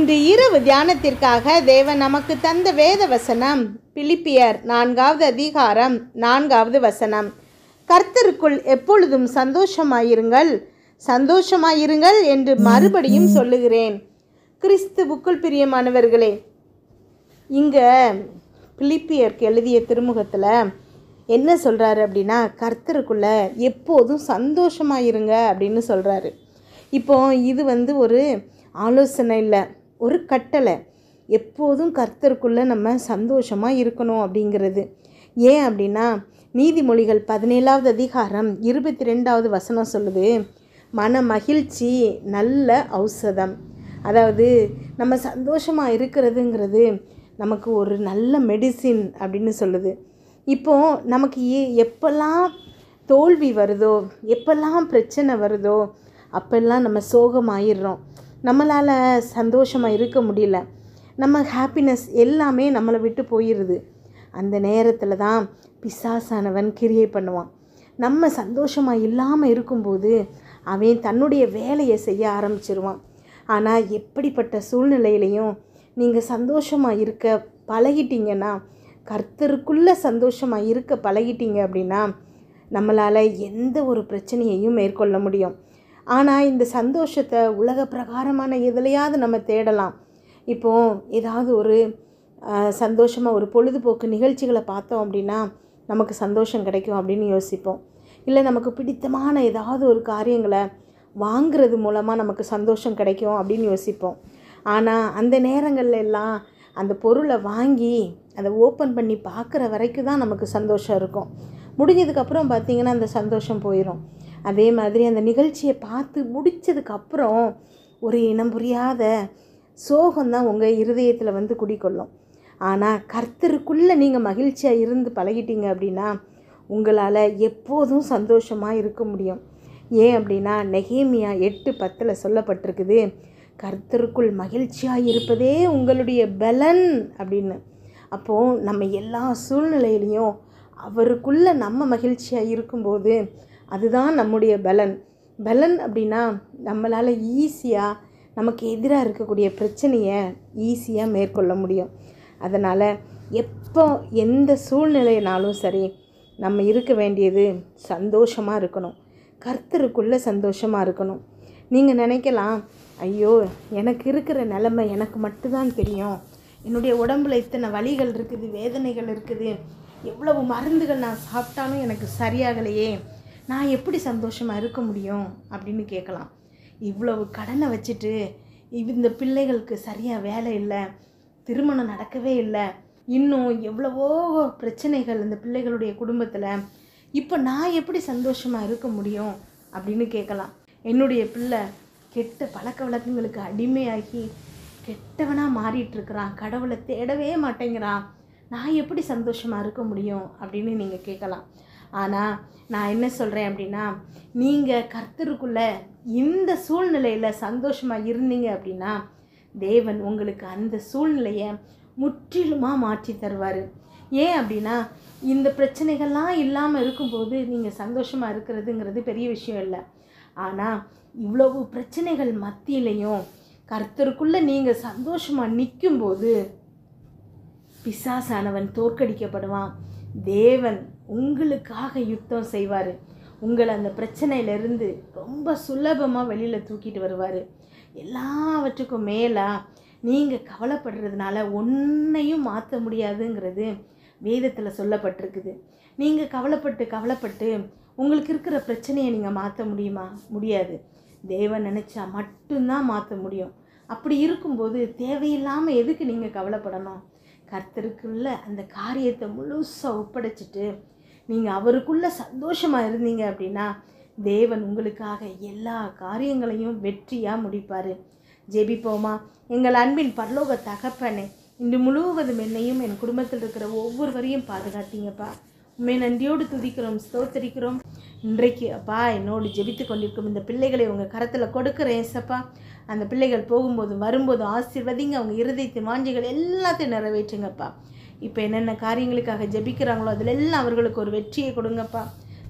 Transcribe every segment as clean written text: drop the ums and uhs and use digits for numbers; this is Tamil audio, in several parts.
இன்று இரவு தியானத்திற்காக தேவன் நமக்கு தந்த வேத வசனம் பிலிப்பியர் 4வது அதிகாரம் 4வது வசனம். கர்த்தருக்குள் எப்பொழுதும் சந்தோஷமாயிருங்கள் என்று மறுபடியும் சொல்லுகிறேன். கிறிஸ்துவுக்குள் பிரியமானவர்களே, இங்கே பிலிப்பியருக்கு எழுதிய திருமுகத்தில் என்ன சொல்கிறாரு அப்படின்னா, கர்த்தருக்குள்ள எப்போதும் சந்தோஷமாயிருங்க அப்படின்னு சொல்கிறாரு. இப்போ இது ஒரு ஆலோசனை இல்லை, ஒரு கட்டளை. எப்போதும் கர்த்தருக்குள்ளே நம்ம சந்தோஷமாக இருக்கணும் அப்படிங்கிறது. ஏன் அப்படின்னா, நீதிமொழிகள் 17வது அதிகாரம் 22வது வசனம் சொல்லுது, மன மகிழ்ச்சி நல்ல ஔஷதம். அதாவது நம்ம சந்தோஷமாக இருக்கிறதுங்கிறது நமக்கு ஒரு நல்ல மெடிசின் அப்படின்னு சொல்லுது. இப்போது நமக்கு எப்பெல்லாம் தோல்வி வருதோ, எப்பெல்லாம் பிரச்சனை வருதோ, அப்பெல்லாம் நம்ம சோகமாயிடுறோம். நம்மளால் சந்தோஷமாக இருக்க முடியல. நம்ம ஹாப்பினஸ் எல்லாமே நம்மளை விட்டு போயிடுது. அந்த நேரத்தில் தான் பிசாசானவன் கிரியை பண்ணுவான். நம்ம சந்தோஷமாக இல்லாமல் இருக்கும்போது அவன் தன்னுடைய வேலையை செய்ய ஆரம்பிச்சிருவான். ஆனால் எப்படிப்பட்ட சூழ்நிலையிலையும் நீங்கள் சந்தோஷமாக இருக்க பழகிட்டீங்கன்னா, கர்த்தருக்குள்ளே சந்தோஷமாக இருக்க பழகிட்டீங்க அப்படின்னா, நம்மளால் எந்த ஒரு பிரச்சனையையும் மேற்கொள்ள முடியும். ஆனால் இந்த சந்தோஷத்தை உலக பிரகாரமான எதுலையாவது நம்ம தேடலாம். இப்போது ஏதாவது ஒரு சந்தோஷமாக ஒரு பொழுதுபோக்கு நிகழ்ச்சிகளை பார்த்தோம் அப்படின்னா நமக்கு சந்தோஷம் கிடைக்கும் அப்படின்னு யோசிப்போம். இல்லை நமக்கு பிடித்தமான ஏதாவது ஒரு காரியங்களை வாங்கிறது மூலமாக நமக்கு சந்தோஷம் கிடைக்கும் அப்படின்னு யோசிப்போம். ஆனால் அந்த நேரங்கள்ல எல்லாம் அந்த பொருளை வாங்கி அதை ஓப்பன் பண்ணி பார்க்குற வரைக்கும் தான் நமக்கு சந்தோஷம் இருக்கும். முடிஞ்சதுக்கப்புறம் பார்த்திங்கன்னா அந்த சந்தோஷம் போயிடும். அதே மாதிரி அந்த நிகழ்ச்சியை பார்த்து முடித்ததுக்கப்புறம் ஒரு இனம் புரியாத சோகம்தான் உங்கள் இருதயத்தில் குடிக்கொள்ளும். ஆனால் கர்த்தருக்குள்ளே நீங்கள் மகிழ்ச்சியாக இருந்து பழகிட்டீங்க அப்படின்னா உங்களால் எப்போதும் சந்தோஷமாக இருக்க முடியும். ஏன் அப்படின்னா, நெகேமியா 8:10 சொல்லப்பட்டிருக்குது, கர்த்தருக்குள் மகிழ்ச்சியாக இருப்பதே உங்களுடைய பலன் அப்படின்னு. அப்போது நம்ம எல்லா சூழ்நிலையிலையும் அவருக்குள்ளே நம்ம மகிழ்ச்சியாக இருக்கும்போது அதுதான் நம்முடைய பலன் அப்படின்னா நம்மளால் ஈஸியாக நமக்கு எதிராக இருக்கக்கூடிய பிரச்சனையை ஈஸியாக மேற்கொள்ள முடியும். அதனால் எப்போ எந்த சூழ்நிலைனாலும் சரி, நம்ம இருக்க வேண்டியது சந்தோஷமாக இருக்கணும், கர்த்தருக்குள்ளே சந்தோஷமாக இருக்கணும். நீங்கள் நினைக்கலாம், ஐயோ எனக்கு இருக்கிற நிலைமை எனக்கு மட்டும்தான் தெரியும், என்னுடைய உடம்பில் இத்தனை வலிகள் இருக்குது, வேதனைகள் இருக்குது, எவ்வளவு மருந்துகள் நான் சாப்பிட்டாலும் எனக்கு சரியாகலையே, நான் எப்படி சந்தோஷமாக இருக்க முடியும் அப்படின்னு கேட்கலாம். இவ்வளவு கடனை வச்சுட்டு இந்த பிள்ளைகளுக்கு சரியாக வேலை இல்லை, திருமணம் நடக்கவே இல்லை, இன்னும் எவ்வளவோ பிரச்சனைகள் இந்த பிள்ளைகளுடைய குடும்பத்தில், இப்போ நான் எப்படி சந்தோஷமாக இருக்க முடியும் அப்படின்னு கேட்கலாம். என்னுடைய பிள்ளை கெட்ட பழக்க வழக்கங்களுக்கு அடிமையாகி கெட்டவனாக மாறிட்டுருக்கிறான், கடவுளை தேடவே மாட்டேங்கிறான், நான் எப்படி சந்தோஷமாக இருக்க முடியும் அப்படின்னு நீங்கள் கேட்கலாம். ஆனால் நான் என்ன சொல்கிறேன் அப்படின்னா, நீங்கள் கர்த்தருக்குள்ளே இந்த சூழ்நிலையில் சந்தோஷமாக இருந்தீங்க அப்படின்னா தேவன் உங்களுக்கு அந்த சூழ்நிலையை முற்றிலுமாக மாற்றி தருவார். ஏன் அப்படின்னா, இந்த பிரச்சனைகள்லாம் இல்லாமல் இருக்கும்போது நீங்கள் சந்தோஷமாக இருக்கிறதுங்கிறது பெரிய விஷயம் இல்லை. ஆனால் இவ்வளவு பிரச்சனைகள் மத்தியிலையும் கர்த்தருக்குள்ளே நீங்கள் சந்தோஷமாக நிற்கும்போது பிசாசானவன் தோற்கடிக்கப்படுவான். தேவன் உங்களுக்காக யுத்தம் செய்வார். உங்களை அந்த பிரச்சனையிலேருந்து ரொம்ப சுலபமாக வெளியில் தூக்கிட்டு வருவார். எல்லாவற்றுக்கும் மேலாக நீங்கள் கவலைப்படுறதுனால ஒன்றையும் மாற்ற முடியாதுங்கிறது வேதத்தில் சொல்லப்பட்டிருக்குது. நீங்கள் கவலைப்பட்டு உங்களுக்கு இருக்கிற பிரச்சனையை நீங்கள் மாற்ற முடியுமா? முடியாது. தேவன் நினச்சா மட்டும்தான் மாற்ற முடியும். அப்படி இருக்கும்போது தேவையில்லாமல் எதுக்கு நீங்கள் கவலைப்படணும்? கர்த்தருக்குள்ள அந்த காரியத்தை முழுசாக ஒப்படைச்சிட்டு நீங்கள் அவருக்குள்ளே சந்தோஷமாக இருந்தீங்க அப்படின்னா தேவன் உங்களுக்காக எல்லா காரியங்களையும் வெற்றியாக முடிப்பார். ஜெபிப்போமா? எங்கள் அன்பின் பரலோக தகப்பனே, இன்று முழுவதும் என்னையும் என் குடும்பத்தில் இருக்கிற ஒவ்வொருவரையும் பாதுகாத்தீங்கப்பா. உண்மை நன்றியோடு துதிக்கிறோம், ஸ்தோத்தரிக்கிறோம். இன்றைக்கு அப்பா என்னோடு ஜெபித்து கொண்டிருக்கும் இந்த பிள்ளைகளை உங்கள் கரத்தில் கொடுக்குறேன் ஏசப்பா. அந்த பிள்ளைகள் போகும்போதும் வரும்போதும் ஆசீர்வதிங்க, அவங்க இருதயத்தின் வாஞ்சைகள் எல்லாத்தையும் நிறைவேற்றுங்கப்பா. இப்போ என்னென்ன காரியங்களுக்காக ஜெபிக்கிறாங்களோ அதில் எல்லாம் அவர்களுக்கு ஒரு வெற்றியை கொடுங்கப்பா.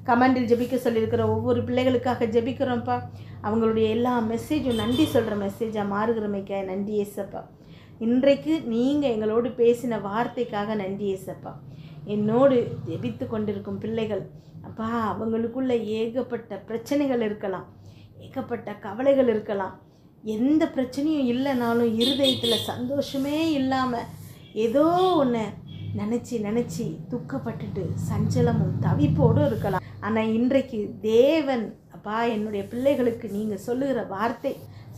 கமெண்டில் ஜெபிக்க சொல்லியிருக்கிற ஒவ்வொரு பிள்ளைகளுக்காக ஜெபிக்கிறோம்ப்பா. அவங்களுடைய எல்லா மெசேஜும் நன்றி சொல்கிற மெசேஜாக மாறுகிறமைக்காக நன்றி ஏசப்பா. இன்றைக்கு நீங்கள் எங்களோடு பேசின வார்த்தைக்காக நன்றி ஏசப்பா. என்னோடு ஜெபித்து கொண்டிருக்கும் பிள்ளைகள் அப்பா, அவங்களுக்குள்ள ஏகப்பட்ட பிரச்சனைகள் இருக்கலாம், ஏகப்பட்ட கவலைகள் இருக்கலாம். எந்த பிரச்சனையும் இல்லைனாலும் இருதயத்தில் சந்தோஷமே இல்லாமல் ஏதோ ஒன்று நினச்சி துக்கப்பட்டுட்டு சஞ்சலமும் தவிப்போடு இருக்கலாம். ஆனால் இன்றைக்கு தேவன் அப்பா, என்னுடைய பிள்ளைகளுக்கு நீங்கள் சொல்லுகிற வார்த்தை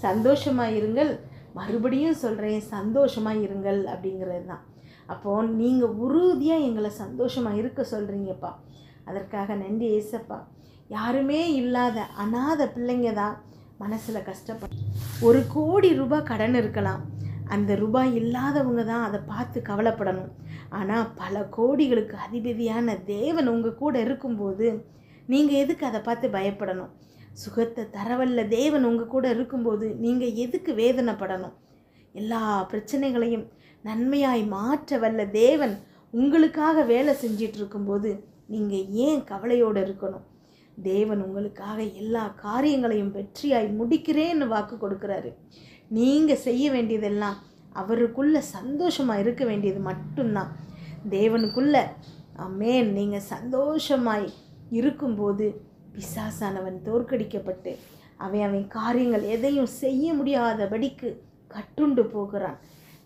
சந்தோஷமாக இருங்கள், மறுபடியும் சொல்கிறேன் சந்தோஷமாக இருங்கள் அப்படிங்கிறது தான். அப்போது நீங்கள் உறுதியாக எங்களை சந்தோஷமாக இருக்க சொல்கிறீங்கப்பா. அதற்காக நன்றி ஏசப்பா. யாருமே இல்லாத அநாத பிள்ளைங்க தான் மனசில் கஷ்டப்படும். 1 கோடி ரூபாய் கடன் இருக்கலாம், அந்த ரூபாய் இல்லாதவங்க தான் அதை பார்த்து கவலைப்படணும். ஆனால் பல கோடிகளுக்கு அதிபதியான தேவன் உங்கள் கூட இருக்கும்போது நீங்கள் எதுக்கு அதை பார்த்து பயப்படணும்? சுகத்தை தரவல்ல தேவன் உங்கள் கூட இருக்கும்போது நீங்கள் எதுக்கு வேதனைப்படணும்? எல்லா பிரச்சனைகளையும் நன்மையாய் மாற்ற வல்ல தேவன் உங்களுக்காக வேலை செஞ்சிட்டு இருக்கும்போது நீங்கள் ஏன் கவலையோடு இருக்கணும்? தேவன் உங்களுக்காக எல்லா காரியங்களையும் வெற்றியாய் முடிக்கிறேன்னு வாக்கு கொடுக்குறாரு. நீங்கள் செய்ய வேண்டியதெல்லாம் அவருக்குள்ள சந்தோஷமாக இருக்க வேண்டியது மட்டும்தான். தேவனுக்குள்ள ஆமென். நீங்கள் சந்தோஷமாய் இருக்கும்போது பிசாசானவன் தோற்கடிக்கப்பட்டு அவன் காரியங்கள் எதையும் செய்ய முடியாதபடிக்கு கட்டுண்டு போகிறான்.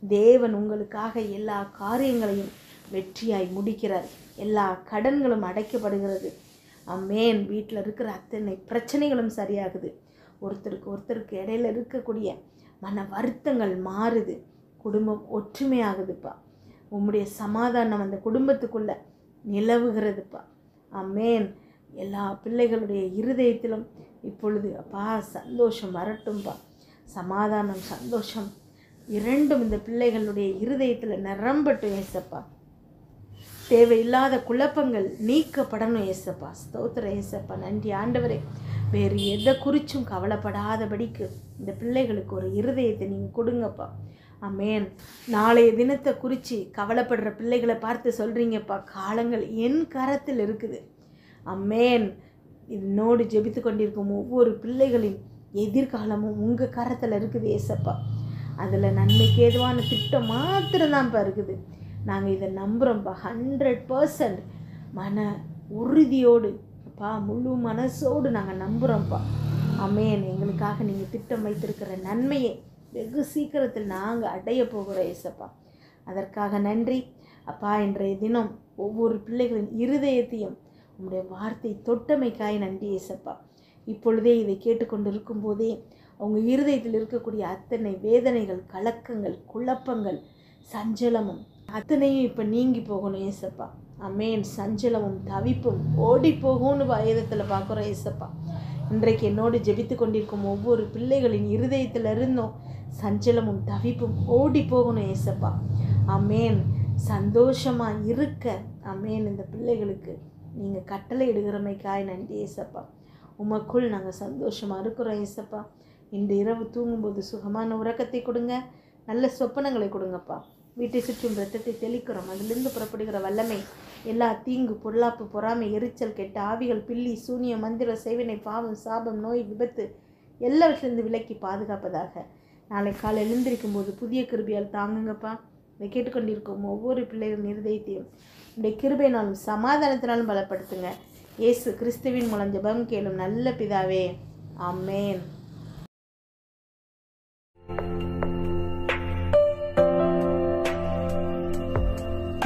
தேவன் உங்களுக்காக எல்லா காரியங்களையும் வெற்றியாய் முடிக்கிறார். எல்லா கடன்களும் அடைக்கப்படுகிறது. ஆமென். வீட்டில் இருக்கிற அத்தனை பிரச்சனைகளும் சரியாகுது. ஒருத்தருக்கு இடையில இருக்கக்கூடிய மன வருத்தங்கள் மாறுது. குடும்பம் ஒற்றுமையாகுதுப்பா. உம்முடைய சமாதானம் அந்த குடும்பத்துக்குள்ளே நிலவுகிறதுப்பா. ஆமென். எல்லா பிள்ளைகளுடைய இருதயத்திலும் இப்பொழுது அப்பா சந்தோஷம் வரட்டும்பா. சமாதானம் சந்தோஷம் இரண்டும் இந்த பிள்ளைகளுடைய இருதயத்தில் நிரம்பட்டும் ஏசப்பா. தேவையில்லாத குழப்பங்கள் நீக்கப்படணும் ஏசப்பா. ஸ்தோத்திரம் ஏசப்பா. நன்றி ஆண்டவரே. வேறு எதை குறிச்சும் கவலைப்படாதபடிக்கு இந்த பிள்ளைகளுக்கு ஒரு இருதயத்தை நீங்கள் கொடுங்கப்பா. ஆமென். நாளைய தினத்தை குறித்து கவலைப்படுற பிள்ளைகளை பார்த்து சொல்கிறீங்கப்பா, காலங்கள் என் கரத்தில் இருக்குது. ஆமென். என்னோடு ஜெபித்து கொண்டிருக்கும் ஒவ்வொரு பிள்ளைகளின் எதிர்காலமும் உங்கள் கரத்தில் இருக்குது ஏசப்பா. அதில் நன்மைக்கு ஏதுவான திட்டம் மாத்திரம்தான்ப்பா இருக்குது. நாங்கள் இதை நம்புகிறோம்ப்பா. 100% மன உறுதியோடு அப்பா, முழு மனசோடு நாங்கள் நம்புகிறோம்ப்பா. ஆமென். எங்களுக்காக நீங்கள் திட்டம் வைத்திருக்கிற நன்மையை வெகு சீக்கிரத்தில் நாங்கள் அடைய போகிறோம் ஏசப்பா. அதற்காக நன்றி அப்பா. இன்றைய தினம் ஒவ்வொரு பிள்ளைகளின் இருதயத்தையும் உங்களுடைய வார்த்தை தொட்டமைக்காய் நன்றி ஏசப்பா. இப்பொழுதே இதை கேட்டுக்கொண்டு இருக்கும்போதே அவங்க இருதயத்தில் இருக்கக்கூடிய அத்தனை வேதனைகள், கலக்கங்கள், குழப்பங்கள், சஞ்சலமும் அத்தனையும் இப்போ நீங்கி போகணும் ஏசப்பா. ஆமென். சஞ்சலமும் தவிப்பும் ஓடி போகும்னு வேதத்தில் பார்க்குறோம் ஏசப்பா. இன்றைக்கு என்னோடு ஜெபித்து கொண்டிருக்கும் ஒவ்வொரு பிள்ளைகளின் இருதயத்தில் இருந்தும் சஞ்சலமும் தவிப்பும் ஓடி போகணும் ஏசப்பா. ஆமென். சந்தோஷமாக இருக்க ஆமென். இந்த பிள்ளைகளுக்கு நீங்கள் கட்டளை இடுகிறமைக்காய் நன்றி ஏசப்பா. உமக்குள் நாங்கள் சந்தோஷமாக இருக்கிறோம் ஏசப்பா. இன்று இரவு தூங்கும்போது சுகமான உறக்கத்தை கொடுங்க, நல்ல சொப்பனங்களை கொடுங்கப்பா. வீட்டை சுற்றும் இரத்தத்தை தெளிக்கிறோம். அதிலிருந்து புறப்படுகிற வல்லமை எல்லா தீங்கு, பொருளாப்பு, பொறாமை, எரிச்சல், கெட்ட ஆவிகள், பில்லி, சூனிய, மந்திர, செய்வினை, பாவம், சாபம், நோய், விபத்து எல்லாவற்றிலிருந்து விலக்கி பாதுகாப்பதாக. நாளை காலை எழுந்திருக்கும் போது புதிய கிருபையால் தாங்குங்கப்பா. இதை கேட்டுக்கொண்டிருக்கும் ஒவ்வொரு பிள்ளைகளின் இருதயத்தையும் இந்த கிருபையினாலும் சமாதானத்தினாலும் பலப்படுத்துங்க. இயேசு கிறிஸ்துவின் மூலம் ஜெபம் கேளும் நல்ல பிதாவே. ஆமென்.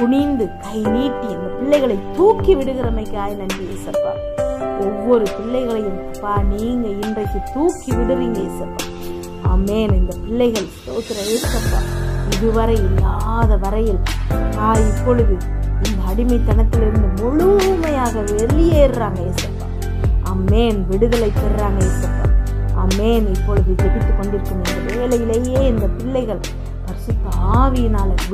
குனிந்து கை நீட்டி அந்த பிள்ளைகளை தூக்கி விடுகிறமைக்காய் நன்றி ஏசப்பா. ஒவ்வொரு பிள்ளைகளையும் அப்பா நீங்க இன்றைக்கு தூக்கி விடுறீங்க ஏசப்பா. ஆமென். இந்த பிள்ளைகள் ஸ்தோத்திர ஏசப்பா இதுவரை இல்லாத வரையில் இப்பொழுது இந்த அடிமைத்தனத்திலிருந்து முழுமையாக வெளியேறாங்க ஏசப்பா. ஆமென். விடுதலை பெறாங்க ஏசப்பா. ஆமென். இப்பொழுது ஜெபித்துக் கொண்டிருக்கும் இந்த வேளையிலேயே இந்த பிள்ளைகள் பரிசுத்த ஆவியினால